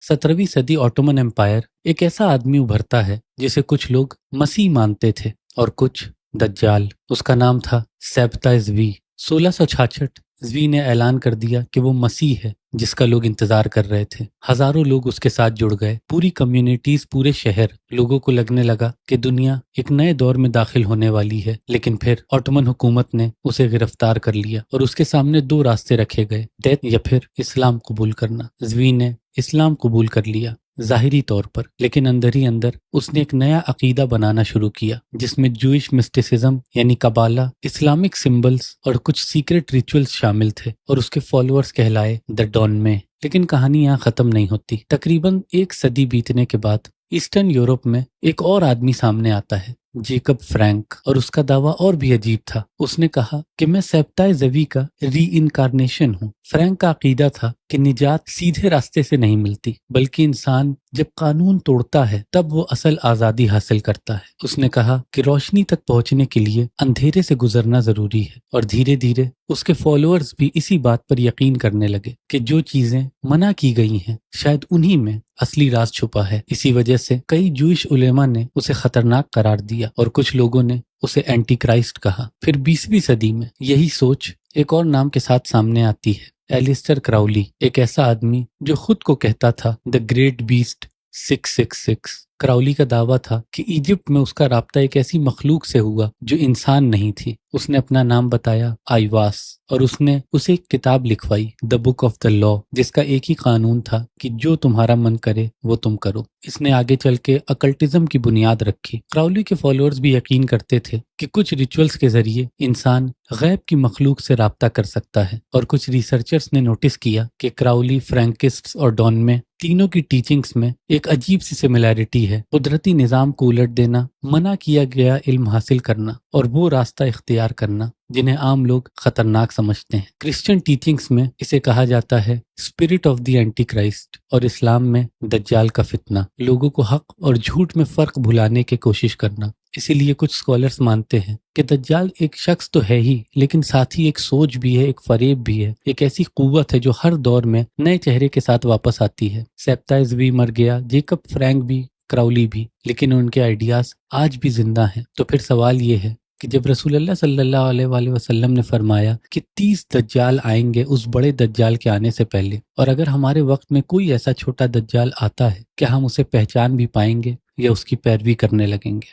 17वीं सदी Ottoman empire एक ऐसा आदमी उभरता है जिसे कुछ लोग मसीह मानते थे और कुछ दज्जाल। उसका नाम था सेब्ताई ज़वी। 1666 ज़वी ने ऐलान कर दिया कि वो मसीह है जिसका लोग इंतजार कर रहे थे। हजारों लोग उसके साथ जुड़ गए, पूरी कम्युनिटीज, पूरे शहर। लोगों को लगने लगा कि दुनिया एक नए दौर में दाखिल होने वाली है। लेकिन फिर ऑटोमन हुकूमत ने उसे गिरफ्तार कर लिया और उसके सामने दो रास्ते रखे गए, डेथ या फिर इस्लाम कबूल करना। ज़वी ने इस्लाम कबूल कर लिया ज़ाहिरी तौर पर, लेकिन अंदर ही अंदर उसने एक नया अकीदा बनाना शुरू किया जिसमें जूइश मिस्टिसिज्म यानी कबाला, इस्लामिक सिंबल्स और कुछ सीक्रेट रिचुअल्स शामिल थे, और उसके फॉलोअर्स कहलाए द डॉन में। लेकिन कहानी यहाँ खत्म नहीं होती। तकरीबन एक सदी बीतने के बाद ईस्टर्न यूरोप में एक और आदमी सामने आता है, जेकब फ्रैंक, और उसका दावा और भी अजीब था। उसने कहा कि मैं सेब्ताई ज़वी का री इनकारनेशन हूँ। फ्रैंक का अकीदा था कि निजात सीधे रास्ते से नहीं मिलती, बल्कि इंसान जब कानून तोड़ता है तब वो असल आजादी हासिल करता है। उसने कहा कि रोशनी तक पहुंचने के लिए अंधेरे से गुजरना जरूरी है, और धीरे धीरे उसके फॉलोअर्स भी इसी बात पर यकीन करने लगे कि जो चीजें मना की गई हैं शायद उन्हीं में असली राज छुपा है। इसी वजह से कई जूइश उलेमा ने उसे खतरनाक करार दिया और कुछ लोगों ने उसे एंटी क्राइस्ट कहा। फिर 20वीं सदी में यही सोच एक और नाम के साथ सामने आती है, एलिस्टर क्राउली, एक ऐसा आदमी जो खुद को कहता था द ग्रेट बीस्ट 666। क्राउली का दावा था कि इजिप्ट में उसका राब्ता एक ऐसी मखलूक से हुआ जो इंसान नहीं थी। उसने अपना नाम बताया आईवास, और उसने उसे एक किताब लिखवाई, the book of the law, जिसका एक ही कानून था कि जो तुम्हारा मन करे वो तुम करो। इसने आगे चल के अकल्टिज्म की बुनियाद रखी। क्राउली के फॉलोअर्स भी यकीन करते थे कि कुछ रिचुअल्स के जरिए इंसान गैब की मखलूक से राब्ता कर सकता है, और कुछ रिसर्चर्स ने नोटिस किया कि क्राउली, फ्रैंकिस्ट्स और डॉन में तीनों की टीचिंग्स में एक अजीब सी सिमिलैरिटी है। कुदरती निजाम को उलट देना, मना किया गया इल्म हासिल करना, और वो रास्ता इख्तियार करना जिन्हें आम लोग खतरनाक समझते हैं। क्रिश्चियन टीचिंग्स में इसे कहा जाता है spirit of the anti Christ, और इस्लाम में दज्जाल का फितना, लोगों को हक और झूठ में फर्क भुलाने की कोशिश करना। इसीलिए कुछ स्कॉलर्स मानते हैं कि दज्जाल एक शख्स तो है ही, लेकिन साथ ही एक सोच भी है, एक फरेब भी है, एक ऐसी कुव्वत है जो हर दौर में नए चेहरे के साथ वापस आती है। सेब्ताई ज़वी मर गया, जेकब फ्रैंक भी, क्राउली भी, लेकिन उनके आइडियाज आज भी जिंदा हैं। तो फिर सवाल ये है कि जब रसूलुल्लाह सल्लल्लाहु अलैहि वसल्लम ने फरमाया कि 30 दज्जाल आएंगे उस बड़े दज्जाल के आने से पहले, और अगर हमारे वक्त में कोई ऐसा छोटा दज्जाल आता है, क्या हम उसे पहचान भी पाएंगे या उसकी पैरवी करने लगेंगे?